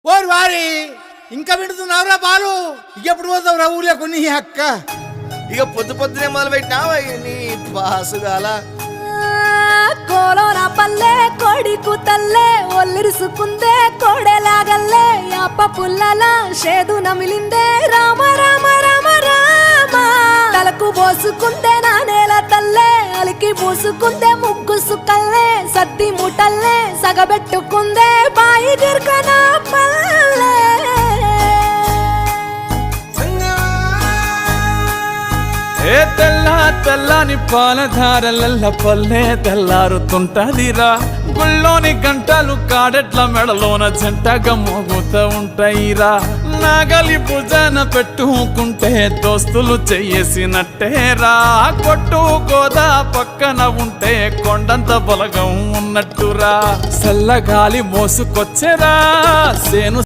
ఓరి వారి ఇంకా వింటున్నావురా బాలు ఎప్పుడు పోతావురా ఊర్లో కొన్ని అక్క ఇక పొద్దు పొద్దునే మొదలు పెట్టినావా నీ బాసుగాల కోలోన పల్లె కోడి కూతల్లే ఒల్లిరుసుకుందే కోడెలాగల్లే అప్ప పుల్లల షేదు నమిలిందే రామ రామ రామ రామ తలకు పోసుకుందే నా నేల తల్లే అలికి పూసుకుందే ముగ్గు సుక్కల్లే సద్ది ముటల్లే సగబెట్టుకుందే బాయి గిర్కన పల్లె ఏ తెల్ల తెల్లని పాలధారలల్ల పల్లె తెల్లారుతుంటదిరా గుళ్ళోని గంటలు కాడెట్ల మెడలోన జంటగా మోగుతూ ఉంటాయిరా నాగలి భుజాన పెట్టుకుంటే దోస్తులు చెయ్యేసినట్టేరా కొట్టు గోదా పక్కన ఉంటే కొండంత బలగం ఉన్నట్టురా చల్లగాలి మోసుకొచ్చెరా సేను